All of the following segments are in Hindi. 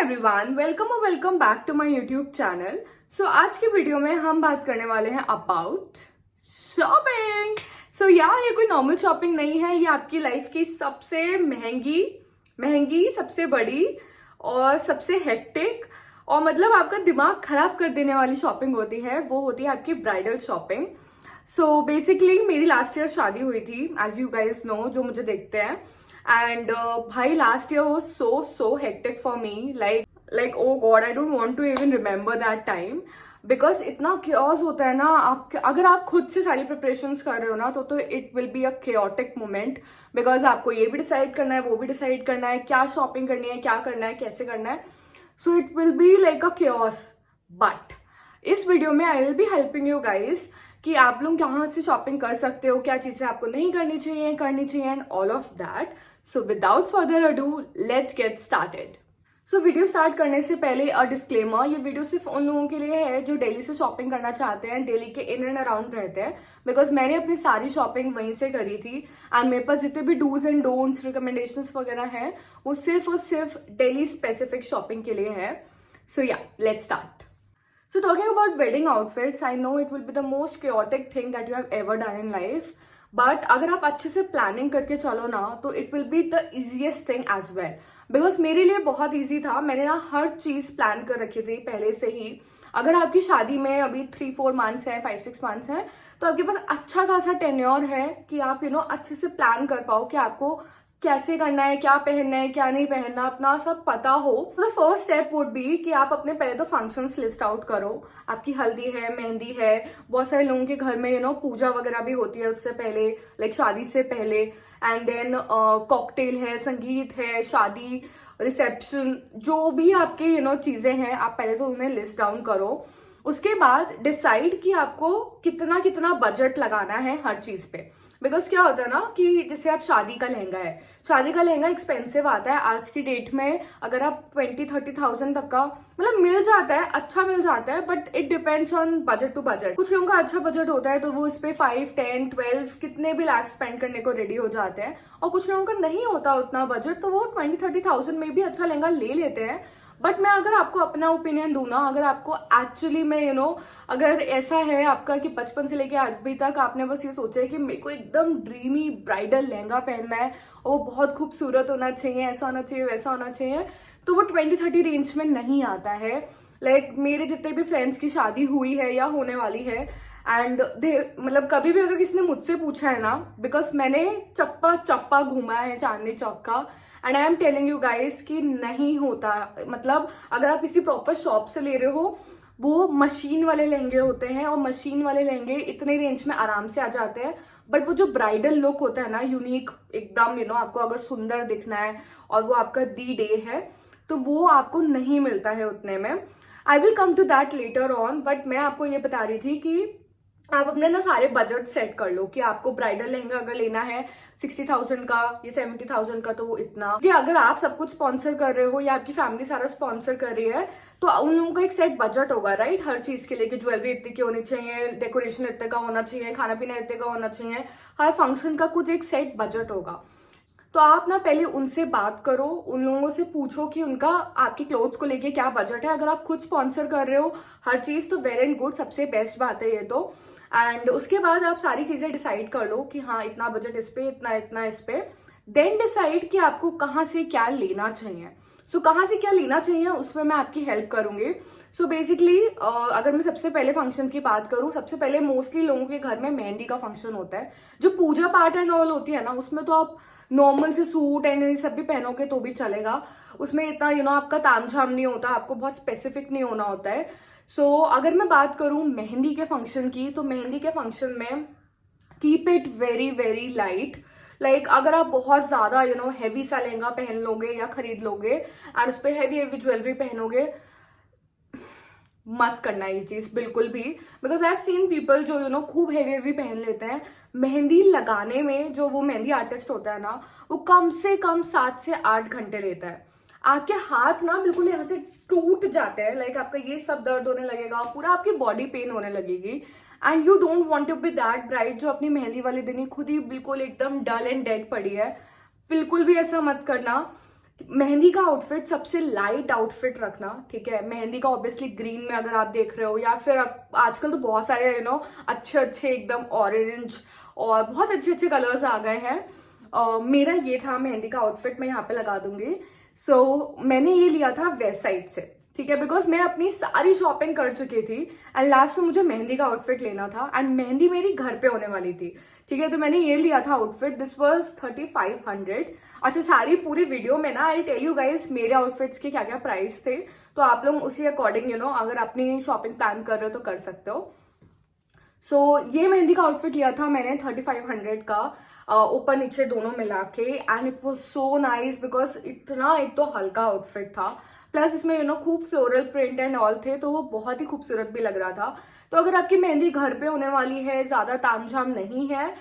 Everyone, welcome back to my YouTube channel. So आज की वीडियो में हम बात करने वाले हैं अबाउट शॉपिंग। ये कोई नॉर्मल शॉपिंग नहीं है, ये आपकी लाइफ की सबसे महंगी सबसे बड़ी और सबसे हेक्टिक और मतलब आपका दिमाग खराब कर देने वाली शॉपिंग होती है। वो होती है आपकी ब्राइडल शॉपिंग। सो बेसिकली मेरी लास्ट ईयर शादी हुई थी, एज यू गाइज नो, जो मुझे देखते हैं। एंड भाई last year was so hectic for me, like oh god, I don't want to even remember that time because इतना chaos होता है ना। आप अगर आप खुद से सारी प्रिपरेशंस कर रहे हो ना तो it will be a chaotic moment because आपको ये भी डिसाइड करना है, वो भी डिसाइड करना है, क्या शॉपिंग करनी है, क्या करना है, कैसे करना है। So it will be like a chaos। But इस वीडियो में I will be helping you guys कि आप लोग कहाँ से शॉपिंग कर सकते हो, क्या चीजें आपको नहीं करनी चाहिए and all of that. So without further ado let's get started. So video start करने से पहले अ डिस्क्लेमर, ये वीडियो सिर्फ उन लोगों के लिए है जो दिल्ली से शॉपिंग करना चाहते हैं, दिल्ली के इन एंड अराउंड रहते हैं। बिकॉज मैंने अपनी सारी शॉपिंग वहीं से करी थी एंड मेरे पास जितने भी डूज एंड डोंट्स रिकमेंडेशंस वगैरह हैं वो सिर्फ और सिर्फ दिल्ली स्पेसिफिक शॉपिंग के लिए है। So let's start. So talking about wedding outfits, I know it will be the most chaotic thing that you have ever done in life. But अगर आप अच्छे से प्लानिंग करके चलो ना तो it will be the easiest thing as well. Because मेरे लिए बहुत easy था, मैंने ना हर चीज प्लान कर रखी थी पहले से ही। अगर आपकी शादी में अभी 3-4 मंथ्स है, 5-6 मंथ्स है, तो आपके पास अच्छा खासा टेन्योर है कि आप अच्छे से प्लान कर पाओ कि आपको कैसे करना है, क्या पहनना है, क्या नहीं पहनना, अपना सब पता हो। तो फर्स्ट स्टेप वुड बी कि आप अपने पहले तो फंक्शंस लिस्ट आउट करो। आपकी हल्दी है, मेहंदी है, बहुत सारे लोगों के घर में पूजा वगैरह भी होती है उससे पहले, लाइक शादी से पहले। एंड देन कॉकटेल है, संगीत है, शादी, रिसेप्शन, जो भी आपके चीजें हैं, आप पहले तो उन्हें लिस्ट डाउन करो। उसके बाद डिसाइड कि आपको कितना कितना बजट लगाना है हर चीज पे। बिकॉज क्या होता है ना कि जैसे आप शादी का लहंगा एक्सपेंसिव आता है आज की डेट में। अगर आप 20-30,000 तक का मतलब मिल जाता है, अच्छा मिल जाता है, but it depends on budget to budget. कुछ लोगों का अच्छा बजट होता है तो वो इस पे 5-10-12 कितने भी लाख स्पेंड करने को रेडी हो जाते हैं। और कुछ लोगों का नहीं होता उतना बजट तो वो 20-30,000 में भी अच्छा लहंगा ले लेते हैं। बट मैं अगर आपको अपना ओपिनियन दूं ना, अगर आपको एक्चुअली में अगर ऐसा है आपका कि बचपन से लेके अभी तक आपने बस ये सोचा है कि मेरे को एकदम ड्रीमी ब्राइडल लहंगा पहनना है और वो बहुत खूबसूरत होना चाहिए, ऐसा होना चाहिए, वैसा होना चाहिए, तो वो 20-30 रेंज में नहीं आता है। लाइक मेरे जितने भी फ्रेंड्स की शादी हुई है या होने वाली है एंड दे मतलब कभी भी अगर किसी ने मुझसे पूछा है ना, बिकॉज मैंने चप्पा चप्पा घूमा है चांदनी चौक का, and I am telling you guys कि नहीं होता। मतलब अगर आप किसी प्रॉपर शॉप से ले रहे हो, वो मशीन वाले लहंगे होते हैं और मशीन वाले लहंगे इतने रेंज में आराम से आ जाते हैं। बट वो जो ब्राइडल लुक होता है ना, यूनिक एकदम, आपको अगर सुंदर दिखना है और वो आपका दी डे है तो वो आपको नहीं मिलता है उतने में। I will come to that later on. But मैं आपको ये बता रही थी कि आप अपने ना सारे बजट सेट कर लो कि आपको ब्राइडल लहंगा अगर लेना है 60,000 का या 70,000 का तो वो इतना। कि अगर आप सब कुछ स्पॉन्सर कर रहे हो या आपकी फैमिली सारा स्पॉन्सर कर रही है तो उन लोगों का एक सेट बजट होगा, राइट, हर चीज के लिए कि ज्वेलरी इतने की होनी चाहिए, डेकोरेशन इतने का होना चाहिए, खाना पीना इतने का होना चाहिए, हर फंक्शन का कुछ एक सेट बजट होगा। तो आप ना पहले उनसे बात करो, उन लोगों से पूछो कि उनका आपकी क्लोथ्स को लेके क्या बजट है। अगर आप खुद स्पॉन्सर कर रहे हो हर चीज तो वेल एंड गुड, सबसे बेस्ट बात है ये तो। एंड उसके बाद आप सारी चीजें डिसाइड कर लो कि हाँ इतना बजट इस पे, इतना इस पे। देन डिसाइड कि आपको कहाँ से क्या लेना चाहिए। कहाँ से क्या लेना चाहिए उसमें मैं आपकी हेल्प करूंगी। बेसिकली अगर मैं सबसे पहले फंक्शन की बात करूं, सबसे पहले मोस्टली लोगों के घर में मेहंदी का फंक्शन होता है। जो पूजा पाठ एंड ऑल होती है ना, उसमें तो आप नॉर्मल से सूट एंड ये सब भी पहनोगे तो भी चलेगा। उसमें इतना आपका तामझाम नहीं होता, आपको बहुत स्पेसिफिक नहीं होना होता है। अगर मैं बात करूं मेहंदी के फंक्शन की, तो मेहंदी के फंक्शन में keep it very very light. Like अगर आप बहुत ज्यादा हैवी सा लहंगा पहन लोगे या खरीद लोगे एंड उस पर हैवी ज्वेलरी पहनोगे, मत करना ये चीज बिल्कुल भी। Because I have seen people जो खूब हैवी पहन लेते हैं। मेहंदी लगाने में जो वो मेहंदी आर्टिस्ट होता है ना, वो कम से कम 7 से 8 घंटे लेता है। आपके हाथ ना बिल्कुल यहाँ से टूट जाते हैं, लाइक आपका ये सब दर्द होने लगेगा, पूरा आपकी बॉडी पेन होने लगेगी। And you don't want to be that bride जो अपनी मेहंदी वाले दिन ही खुद ही बिल्कुल एकदम डल एंड डेड पड़ी है। बिल्कुल भी ऐसा मत करना। मेहंदी का आउटफिट सबसे लाइट आउटफिट रखना, ठीक है। मेहंदी का ऑब्वियसली ग्रीन में अगर आप देख रहे हो, या फिर आजकल तो बहुत सारे अच्छे अच्छे एकदम ऑरेंज और बहुत अच्छे अच्छे कलर्स आ गए हैं। मेरा ये था मेहंदी का आउटफिट, मैं यहाँ पे लगा दूंगी। मैंने ये लिया था वेस्ट साइड से, ठीक है, बिकॉज मैं अपनी सारी शॉपिंग कर चुकी थी एंड लास्ट में मुझे मेहंदी का आउटफिट लेना था एंड मेहंदी मेरी घर पे होने वाली थी, ठीक है। तो मैंने ये लिया था आउटफिट, दिस वाज 3500। अच्छा, सारी पूरी वीडियो में ना आई टेल यू गाइज मेरे आउटफिट्स के क्या क्या प्राइस थे, तो आप लोग उसी अकॉर्डिंग अगर अपनी शॉपिंग प्लान कर रहे हो तो कर सकते हो। ये मेहंदी का आउटफिट लिया था मैंने 3500 का, ऊपर नीचे दोनों मिला के, and it was so nice because इतना एक तो हल्का आउटफिट था, प्लस इसमें खूब फ्लोरल प्रिंट एंड ऑल थे, तो वो बहुत ही खूबसूरत भी लग रहा था। तो अगर आपकी मेहंदी घर पे होने वाली है, ज्यादा तामझाम नहीं है,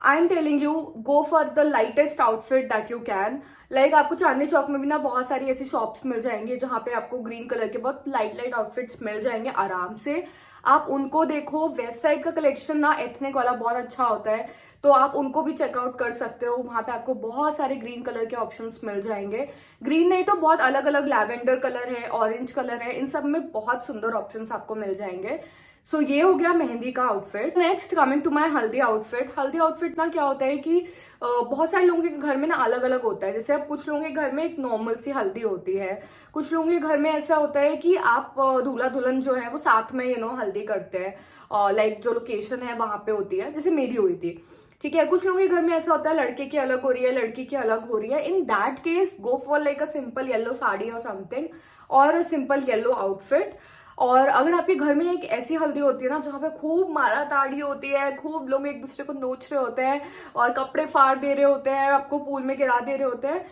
I am telling you go for the lightest outfit that you can. Like आपको चांदनी चौक में भी ना बहुत सारी ऐसी शॉप्स मिल जाएंगी जहां पे आपको ग्रीन कलर के बहुत लाइट लाइट आउटफिट्स मिल जाएंगे आराम से, आप उनको देखो। वेस्ट साइड का कलेक्शन ना एथनिक वाला बहुत अच्छा होता है, तो आप उनको भी चेकआउट कर सकते हो। वहां पे आपको बहुत सारे ग्रीन कलर के ऑप्शंस मिल जाएंगे, ग्रीन नहीं तो बहुत अलग अलग लैवेंडर कलर है, ऑरेंज कलर है, इन सब में बहुत सुंदर ऑप्शंस आपको मिल जाएंगे। ये हो गया मेहंदी का outfit. Next coming to my haldi outfit. Haldi outfit ना क्या होता है कि बहुत सारे लोगों के घर में ना अलग अलग होता है। जैसे अब कुछ लोगों के घर में एक नॉर्मल सी हल्दी होती है, कुछ लोगों के घर में ऐसा होता है कि आप दूल्हा दुल्हन जो है वो साथ में हल्दी करते हैं, लाइक जो लोकेशन है वहां पे होती है, जैसे मेरी हुई थी, ठीक है। कुछ लोगों के घर में ऐसा होता है लड़के की अलग हो रही है, लड़की की अलग हो रही है। In that case go for like a simple yellow sari और समथिंग, और सिंपल येलो आउटफिट। और अगर आपके घर में एक ऐसी हल्दी होती है ना जहाँ पे खूब मारा ताड़ी होती है, खूब लोग एक दूसरे को नोच रहे होते हैं और कपड़े फाड़ दे रहे होते हैं, आपको पूल में गिरा दे रहे होते हैं,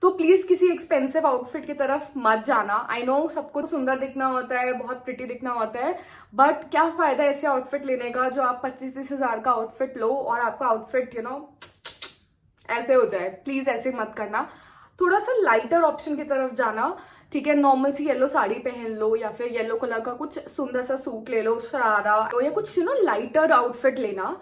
तो प्लीज किसी एक्सपेंसिव आउटफिट की तरफ मत जाना। आई नो सबको सुंदर दिखना होता है, बहुत प्रिटी दिखना होता है, बट क्या फायदा ऐसे आउटफिट लेने का जो आप 25-30 हजार का आउटफिट लो और आपका आउटफिट ऐसे हो जाए। प्लीज ऐसे मत करना, थोड़ा सा लाइटर ऑप्शन की तरफ जाना, ठीक है। नॉर्मल सी येलो साड़ी पहन लो, या फिर येलो कलर का कुछ सुंदर सा सूट ले लो, शरारा या कुछ लाइटर आउटफिट लेना।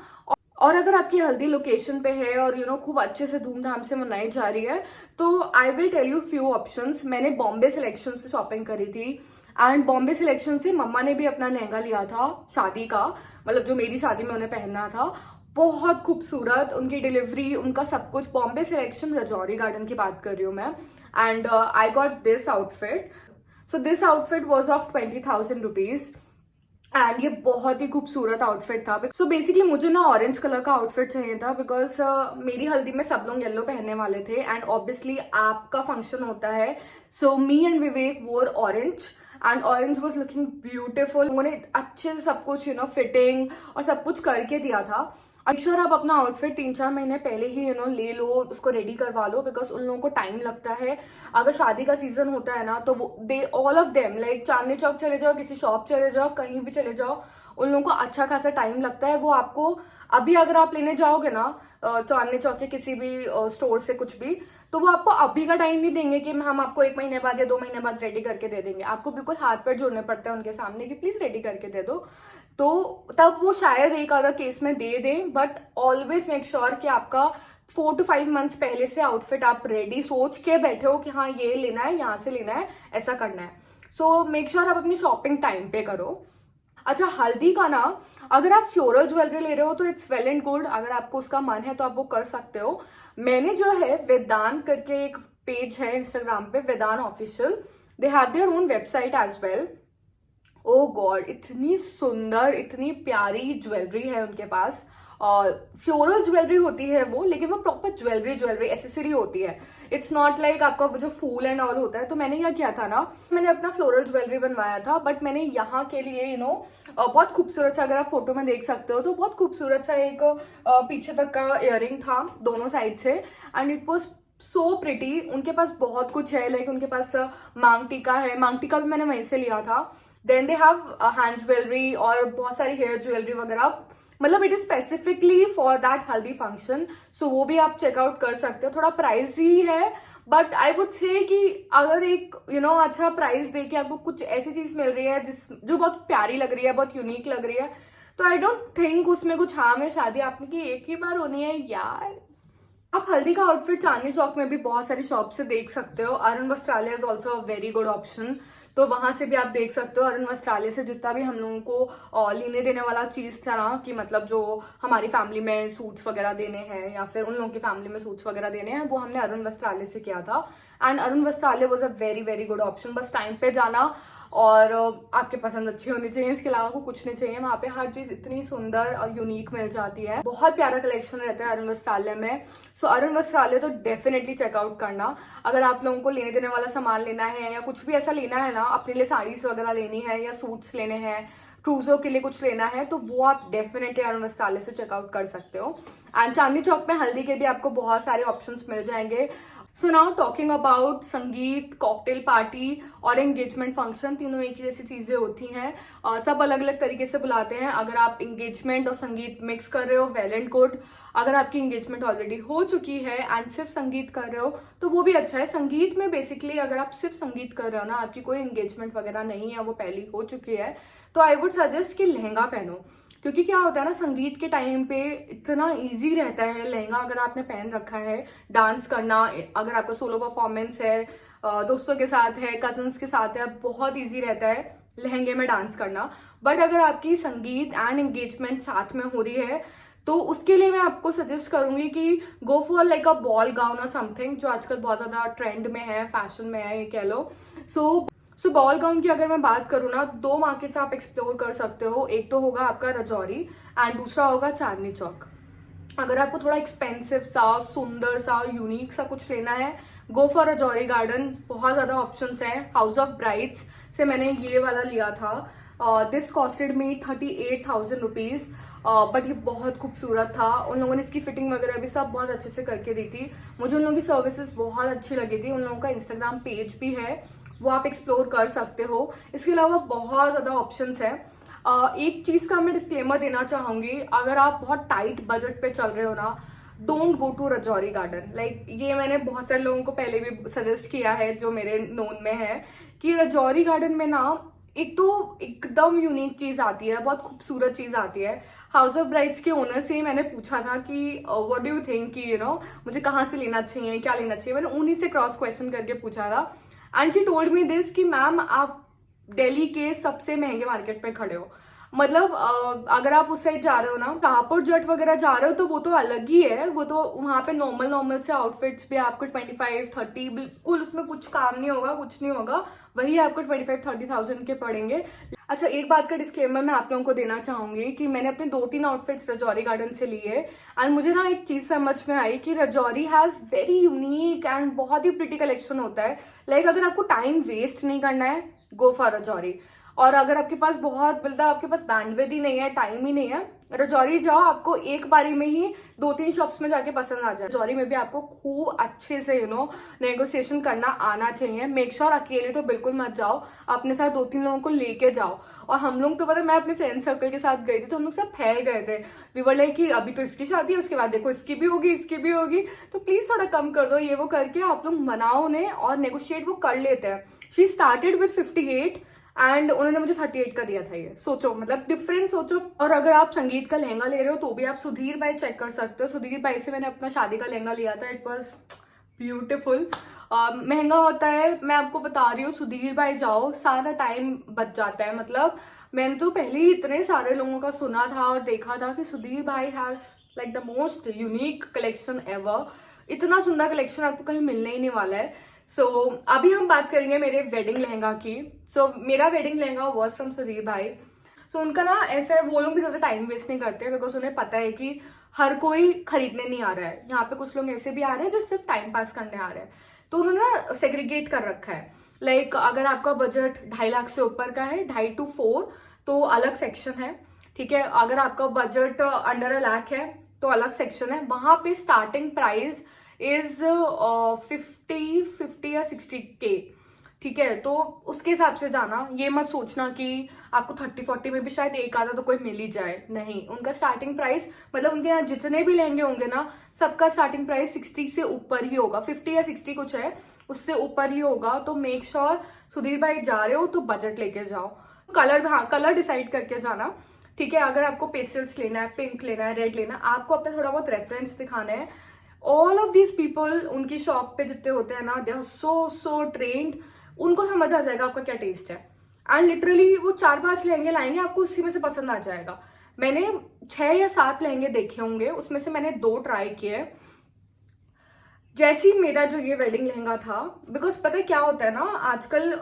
और अगर आपकी हल्दी लोकेशन पे है और खूब अच्छे से धूमधाम से मनाई जा रही है, तो I will tell you few options. मैंने बॉम्बे सिलेक्शन से शॉपिंग करी थी एंड बॉम्बे सिलेक्शन से मम्मा ने भी अपना लहंगा लिया था शादी का, मतलब जो मेरी शादी में उन्हें पहनना था। बहुत खूबसूरत उनकी डिलीवरी, उनका सब कुछ। बॉम्बे सिलेक्शन रजौरी गार्डन की बात कर रही हूँ मैं, and I got this outfit. This outfit was of 20,000 rupees and ये बहुत ही खूबसूरत आउटफिट था। बेसिकली मुझे ना ऑरेंज कलर का आउटफिट चाहिए था बिकॉज मेरी हल्दी में सब लोग येलो पहनने वाले थे एंड ऑब्वियसली आपका फंक्शन होता है, सो मी एंड विवेक वोर orange and orange was looking beautiful. उन्होंने अच्छे से सब कुछ फिटिंग और सब कुछ करके दिया था। अक्सर आप अपना आउटफिट 3-4 महीने पहले ही ले लो, उसको रेडी करवा लो, बिकॉज उन लोगों को टाइम लगता है। अगर शादी का सीजन होता है ना तो वो they all of them like Chandni Chowk चले जाओ, किसी शॉप चले जाओ, कहीं भी चले जाओ, उन लोगों को अच्छा खासा टाइम लगता है। वो आपको अभी अगर आप लेने जाओगे ना चांदनी चौक के किसी भी स्टोर से कुछ भी, तो वो आपको अभी का टाइम नहीं देंगे कि हम आपको 1 महीने बाद या 2 महीने बाद रेडी करके दे देंगे। आपको बिल्कुल हाथ पैर जोड़ने पड़ते हैं उनके सामने कि प्लीज रेडी करके दे दो, तो तब वो शायद एक आधा केस में दे दें, बट ऑलवेज मेक श्योर कि आपका 4 to 5 मंथ्स पहले से आउटफिट आप रेडी सोच के बैठे हो कि हाँ ये लेना है, यहाँ से लेना है, ऐसा करना है। सो मेक श्योर आप अपनी शॉपिंग टाइम पे करो। अच्छा, हल्दी का ना अगर आप फ्लोरल ज्वेलरी ले रहे हो तो इट्स वेल एंड गुड, अगर आपको उसका मन है तो आप वो कर सकते हो। मैंने जो है वेदान करके एक पेज है इंस्टाग्राम पे, Vedan official, they have their own website as well. Oh God, इतनी सुंदर इतनी प्यारी ज्वेलरी है उनके पास, और फ्लोरल ज्वेलरी होती है वो, लेकिन वो प्रॉपर ज्वेलरी एसेसरी होती है। इट्स नॉट लाइक आपका वो जो फूल एंड ऑल होता है। तो मैंने क्या किया था ना, मैंने अपना फ्लोरल ज्वेलरी बनवाया था, बट मैंने यहाँ के लिए बहुत खूबसूरत सा, अगर आप फोटो में देख सकते हो तो बहुत खूबसूरत सा एक पीछे तक का इयररिंग था दोनों साइड से, and it was so pretty. उनके पास बहुत कुछ है, लाइक उनके पास मांग टीका है, मांग टीका भी मैंने वहीं से लिया था। Then they have hand jewellery और बहुत सारी हेयर ज्वेलरी वगैरह, मतलब it is specifically for that haldi function. So वो भी आप चेकआउट कर सकते हो। थोड़ा प्राइस ही है, बट आई वुड से कि अगर एक अच्छा प्राइस दे के आपको कुछ ऐसी चीज मिल रही है जो बहुत प्यारी लग रही है, बहुत यूनिक लग रही है, तो आई डोंट थिंक उसमें कुछ हार्म है। शादी आपने की एक ही बार होनी है यार, आप हल्दी का आउटफिट चांदनी चौक में भी बहुत सारी शॉप से देख सकते हो। Arun Vastralaya is also a very good option, तो वहां से भी आप देख सकते हो। अरुण वस्त्रालय से जितना भी हम लोगों को लेने देने वाला चीज था ना, कि मतलब जो हमारी फैमिली में सूट्स वगैरह देने हैं या फिर उन लोगों की फैमिली में सूट्स वगैरह देने हैं, वो हमने अरुण वस्त्रालय से किया था। And Arun Vastralaya was a very very good option. बस टाइम पे जाना और आपके पसंद अच्छी होनी चाहिए, इसके अलावा को कुछ नहीं चाहिए। वहां पे हर चीज इतनी सुंदर और यूनिक मिल जाती है, बहुत प्यारा कलेक्शन रहता है अरुण वस्त्रालय में। सो अरुण वस्त्रालय तो डेफिनेटली चेकआउट करना। अगर आप लोगों को लेने देने वाला सामान लेना है या कुछ भी ऐसा लेना है ना, अपने लिए साड़ीज वगैरह लेनी है या सूट्स लेने हैं, क्रूजो के लिए कुछ लेना है, तो वो आप डेफिनेटली अरुण वस्त्रालय से चेकआउट कर सकते हो। एंड चांदनी चौक में हल्दी के भी आपको बहुत सारे ऑप्शंस मिल जाएंगे। सो नाउ टॉकिंग अबाउट संगीत, कॉकटेल पार्टी और एंगेजमेंट फंक्शन, तीनों एक ही जैसी चीजें होती हैं। सब अलग अलग तरीके से बुलाते हैं। अगर आप एंगेजमेंट और संगीत मिक्स कर रहे हो, वेल एंड गुड। अगर आपकी एंगेजमेंट ऑलरेडी हो चुकी है एंड सिर्फ संगीत कर रहे हो, तो वो भी अच्छा है। संगीत में बेसिकली अगर आप सिर्फ संगीत कर रहे हो ना, आपकी कोई एंगेजमेंट वगैरह नहीं है, वो पहली हो चुकी है, तो आई वुड सजेस्ट कि लहंगा पहनो। क्योंकि क्या होता है ना, संगीत के टाइम पे इतना इजी रहता है लहंगा अगर आपने पहन रखा है, डांस करना, अगर आपका सोलो परफॉर्मेंस है, दोस्तों के साथ है, कजन्स के साथ है, बहुत इजी रहता है लहंगे में डांस करना। बट अगर आपकी संगीत एंड एंगेजमेंट साथ में हो रही है, तो उसके लिए मैं आपको सजेस्ट करूंगी कि go for like a ball gown और समथिंग, जो आजकल बहुत ज्यादा ट्रेंड में है, फैशन में है, ये कह लो। सो बॉल गाउन की अगर मैं बात करूँ ना, दो मार्केट्स आप एक्सप्लोर कर सकते हो। एक तो होगा आपका रजौरी एंड दूसरा होगा चांदनी चौक। अगर आपको थोड़ा एक्सपेंसिव सा, सुंदर सा, यूनिक सा कुछ लेना है, गो फॉर रजौरी गार्डन। बहुत ज्यादा ऑप्शंस हैं। हाउस ऑफ ब्राइड्स से मैंने ये वाला लिया था। This costed me 38,000 rupees, but ये बहुत खूबसूरत था। उन लोगों ने इसकी फिटिंग वगैरह भी सब बहुत अच्छे से करके दी थी। मुझे उन लोगों की सर्विसेज बहुत अच्छी लगी थी। उन लोगों का इंस्टाग्राम पेज भी है, वो आप एक्सप्लोर कर सकते हो। इसके अलावा बहुत ज्यादा ऑप्शंस है। एक चीज का मैं डिस्क्लेमर देना चाहूंगी, अगर आप बहुत टाइट बजट पे चल रहे हो ना, don't go to Rajouri Garden. Like ये मैंने बहुत सारे लोगों को पहले भी सजेस्ट किया है जो मेरे नोन में है, कि रजौरी गार्डन में ना एक तो एकदम यूनिक चीज आती है, बहुत खूबसूरत चीज आती है। हाउस ऑफ ब्राइड्स के ओनर से मैंने पूछा था कि व्हाट डू यू थिंक, कि मुझे कहाँ से लेना चाहिए, क्या लेना चाहिए। मैंने उन्हीं से क्रॉस क्वेश्चन करके पूछा था। And she told me this कि मैम आप दिल्ली के सबसे महंगे मार्केट में खड़े हो। मतलब अगर आप उस साइड जा रहे हो ना, शाहपुर जट वगैरह जा रहे हो, तो वो तो अलग ही है। वो तो वहां पे नॉर्मल नॉर्मल से आउटफिट्स भी आपको 25-30, बिल्कुल उसमें कुछ काम नहीं होगा, कुछ नहीं होगा, वही आपको 25-30,000 के पड़ेंगे। अच्छा, एक बात का डिस्क्लेमर मैं आप लोगों को देना चाहूंगी कि मैंने अपने 2-3 आउटफिट्स रजौरी गार्डन से लिए एंड मुझे ना एक चीज समझ में आई कि Rajouri has very unique and बहुत ही प्रिटी कलेक्शन होता है। लाइक अगर आपको टाइम वेस्ट नहीं करना है, गो फॉर रजौरी। और अगर आपके पास बहुत मतलब आपके पास बैंडविड्थ ही नहीं है, टाइम ही नहीं है, रजौरी जाओ, आपको एक बारी में ही 2-3 शॉप्स में जाके पसंद आ जाए। रजौरी में भी आपको खूब अच्छे से नेगोशिएशन करना आना चाहिए। मेक श्योर अकेले तो बिल्कुल मत जाओ, अपने साथ 2-3 लोगों को लेके जाओ। और हम लोग तो पता, मैं अपने फ्रेंड सर्कल के साथ गई थी, तो हम लोग सब फैल गए थे। वी वर लाइक कि अभी तो इसकी शादी है, उसके बाद देखो इसकी भी होगी, इसकी भी होगी, तो प्लीज थोड़ा कम कर दो, ये वो करके आप लोग मनाओ उन्हें और नेगोशिएट वो कर लेते हैं। शी स्टार्टेड विद 58 एंड उन्होंने मुझे 38 का दिया था। ये सोचो, मतलब डिफरेंस सोचो। और अगर आप संगीत का लहंगा ले रहे हो, तो भी आप सुधीर भाई चेक कर सकते हो। सुधीर भाई से मैंने अपना शादी का लहंगा लिया था, इट वॉज ब्यूटिफुल। महंगा होता है, मैं आपको बता रही हूँ। सुधीर भाई जाओ, सारा टाइम बच जाता है। मतलब मैंने तो पहले ही इतने सारे लोगों का सुना था और देखा था कि सुधीर भाई has like the most unique collection ever. इतना सुंदर कलेक्शन आपको कहीं मिलने ही नहीं वाला है। अभी हम बात करेंगे मेरे वेडिंग लहंगा की। मेरा wedding lehenga was from Sudhir भाई। उनका ना ऐसे, वो लोग भी ज्यादा टाइम वेस्ट नहीं करते, बिकॉज उन्हें पता है कि हर कोई खरीदने नहीं आ रहा है। यहाँ पे कुछ लोग ऐसे भी आ रहे हैं जो सिर्फ टाइम पास करने आ रहे हैं, तो उन्होंने ना सेग्रीगेट कर रखा है। लाइक अगर आपका बजट 2.5 लाख से ऊपर का है, 2.5 to 4, तो अलग सेक्शन है, ठीक है। अगर आपका बजट अंडर 1 लाख है, तो अलग सेक्शन है। वहां पे स्टार्टिंग प्राइस इज 50 या 60K, ठीक है। तो उसके हिसाब से जाना, ये मत सोचना कि आपको 30-40 में भी शायद एक आधा तो कोई मिल ही जाए, नहीं। उनका स्टार्टिंग प्राइस, मतलब उनके यहाँ जितने भी लहंगे होंगे ना, सबका स्टार्टिंग प्राइस 60 से ऊपर ही होगा। 50 या 60 कुछ है, उससे ऊपर ही होगा। तो मेक श्योर सुधीर भाई जा रहे हो तो बजट लेके जाओ। कलर, हाँ, कलर डिसाइड करके जाना, ठीक है। अगर आपको पेस्टल्स लेना है, पिंक लेना है, रेड लेना है, आपको अपना थोड़ा बहुत रेफरेंस दिखाना है। ऑल ऑफ दीज पीपल, उनकी शॉप पे जितने होते हैं ना, दे आर सो ट्रेन्ड, उनको समझ आ जाएगा आपका क्या टेस्ट है। एंड लिटरली वो 4-5 लहंगे लाएंगे, आपको उसी में से पसंद आ जाएगा। मैंने 6 या 7 लहंगे देखे होंगे, उसमें से मैंने 2 ट्राई किए। जैसे ही मेरा जो ये वेडिंग लहंगा था, बिकॉज पता है क्या होता है ना आजकल,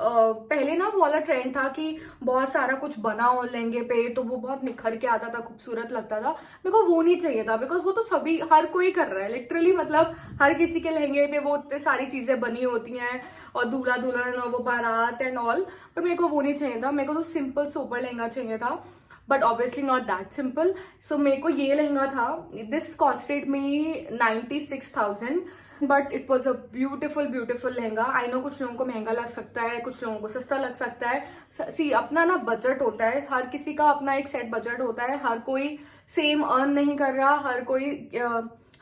पहले ना वो वाला ट्रेंड था कि बहुत सारा कुछ बना हो लहंगे पे, तो वो बहुत निखर के आता था, खूबसूरत लगता था। मेरे को वो नहीं चाहिए था, बिकॉज वो तो सभी, हर कोई कर रहा है लिटरली, मतलब हर किसी के लहंगे पे वो इतने सारी चीजें बनी होती हैं, और दूल्हा दुल्हन और वो बारात एंड ऑल। पर मेरे को वो नहीं चाहिए था, मेरे को तो सिंपल सोबर लहंगा चाहिए था, but obviously not that simple. So मेरे को ये लहंगा था, this costed me 96,000, but it was a beautiful lehenga. I know कुछ लोगों को महंगा लग सकता है, कुछ लोगों को सस्ता लग सकता है। सी अपना ना बजट होता है, हर किसी का अपना एक सेट बजट होता है, हर कोई सेम अर्न नहीं कर रहा,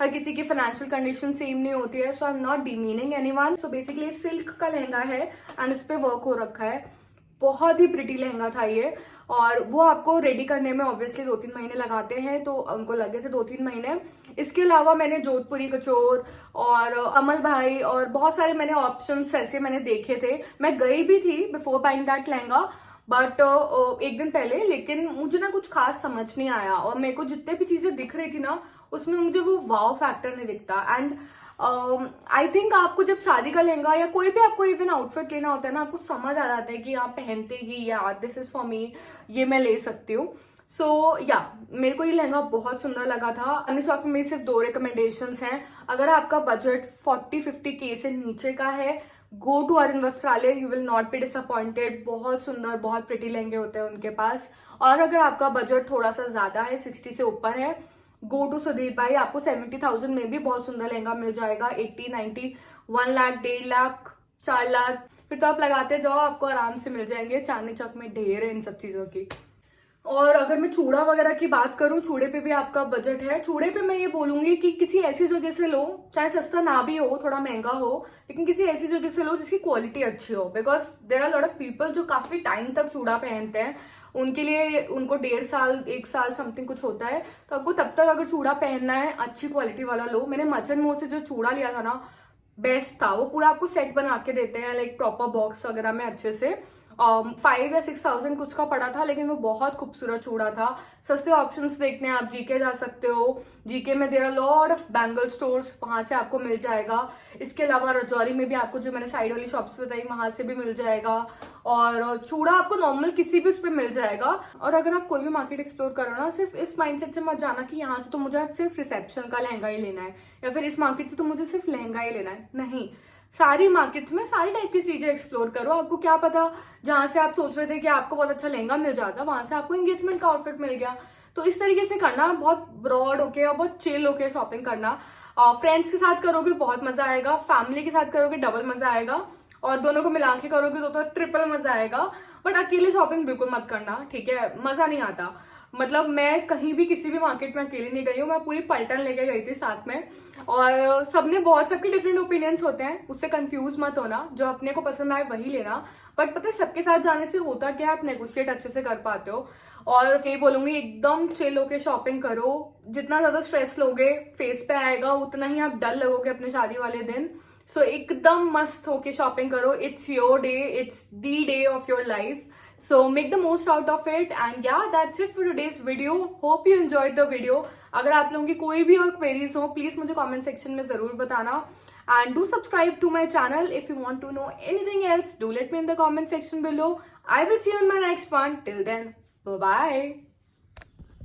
हर किसी की फाइनेंशियल कंडीशन सेम नहीं होती है। So I am not demeaning anyone. So basically silk का लहंगा है एंड इस पे वर्क हो रखा है, बहुत ही प्रिटी लहंगा था ये। और वो आपको रेडी करने में ऑब्वियसली 2-3 महीने लगाते हैं, तो उनको लगे थे 2-3 महीने। इसके अलावा मैंने जोधपुरी कचोर और अमल भाई और बहुत सारे मैंने ऑप्शंस ऐसे मैंने देखे थे। मैं गई भी थी before buying that lehenga, but एक दिन पहले, लेकिन मुझे ना कुछ खास समझ नहीं आया, और मेरे को जितने भी चीजें दिख रही थी ना, उसमें मुझे वो वाव फैक्टर नहीं दिखता। एंड आई थिंक आपको जब शादी का लहंगा या कोई भी आपको इवन आउटफिट लेना होता है ना, आपको समझ आ जाता है कि आप पहनते ही यार दिस इज फॉर मी, ये मैं ले सकती हूँ। सो मेरे को ये लहंगा बहुत सुंदर लगा था। चांदनी चौक में मेरी सिर्फ 2 रिकमेंडेशंस हैं। अगर आपका बजट 40-50 के से नीचे का है, go to Aryan Vastralaya, you will not be disappointed. बहुत सुंदर, बहुत प्रिटी लहंगे होते हैं उनके पास। और अगर आपका बजट थोड़ा सा ज्यादा है, 60 से ऊपर है, गो टू सुदीप भाई, आपको 70,000 में भी बहुत सुंदर लहंगा मिल जाएगा। 80-90, 1 लाख, 1.5 लाख, 4 लाख, फिर तो आप लगाते जाओ, आपको आराम से मिल जाएंगे। चांदनी चौक में ढेर है इन सब चीजों की। और अगर मैं चूड़ा वगैरह की बात करूं, चूड़े पे भी आपका बजट है। चूड़े पे मैं ये बोलूंगी कि किसी ऐसी जगह से लो, चाहे सस्ता ना भी हो, थोड़ा महंगा हो, लेकिन किसी ऐसी जगह से लो जिसकी क्वालिटी अच्छी हो। Because there are lot of people जो काफी टाइम तक चूड़ा पहनते हैं, उनके लिए उनको 1.5 साल 1 साल समथिंग कुछ होता है, तो आपको तब तक अगर चूड़ा पहनना है, अच्छी क्वालिटी वाला लो। मैंने मचन मोड़ से जो चूड़ा लिया था ना, बेस्ट था। वो पूरा आपको सेट बना के देते हैं, लाइक प्रॉपर बॉक्स वगैरह में अच्छे से। 5 या 6,000 कुछ का पड़ा था, लेकिन वो बहुत खूबसूरत चूड़ा था। सस्ते ऑप्शंस देखने आप जीके जा सकते हो, जीके में there are lot of bangle stores, वहां से आपको मिल जाएगा। इसके अलावा रजौरी में भी आपको, जो मैंने साइड वाली शॉप्स बताई, वहां से भी मिल जाएगा। और चूड़ा आपको नॉर्मल किसी भी उस पर मिल जाएगा। और अगर आप कोई भी मार्केट एक्सप्लोर करो ना, सिर्फ इस माइंडसेट से मत जाना कि यहाँ से तो मुझे सिर्फ रिसेप्शन का लहंगा ही लेना है, या फिर इस मार्केट से तो मुझे सिर्फ लहंगा ही लेना है। नहीं, सारी मार्केट्स में सारी टाइप की चीजें एक्सप्लोर करो। आपको क्या पता, जहां से आप सोच रहे थे कि आपको बहुत अच्छा लहंगा मिल जाता, वहां से आपको एंगेजमेंट का आउटफिट मिल गया। तो इस तरीके से करना, बहुत ब्रॉड होके और बहुत चिल होके शॉपिंग करना। फ्रेंड्स के साथ करोगे बहुत मजा आएगा, फैमिली के साथ करोगे डबल मजा आएगा, और दोनों को मिला के करोगे तो ट्रिपल मजा आएगा। बट अकेले शॉपिंग बिल्कुल मत करना, ठीक है, मजा नहीं आता। मतलब मैं कहीं भी किसी भी मार्केट में अकेले नहीं गई हूँ, मैं पूरी पलटन लेके गई थी साथ में, और सबके डिफरेंट ओपिनियंस होते हैं, उससे कंफ्यूज मत होना, जो अपने को पसंद आए वही लेना। बट पता है सबके साथ जाने से होता क्या है, आप नेगोशिएट अच्छे से कर पाते हो। और ये बोलूंगी एकदम चिल होके शॉपिंग करो। जितना ज्यादा स्ट्रेस लोगे फेस पे आएगा, उतना ही आप डल लगोगे अपने शादी वाले दिन। सो एकदम मस्त होके शॉपिंग करो। It's your day, it's the day of your life. So make the most out of it, and yeah, that's it for today's video. Hope you enjoyed the video. अगर आप लोगों की कोई भी और queries हो, प्लीज मुझे comment section में जरूर बताना, and do subscribe to my channel if you want to know anything else. Do let me in the comment section below. I will see you in my next one. Till then, bye bye.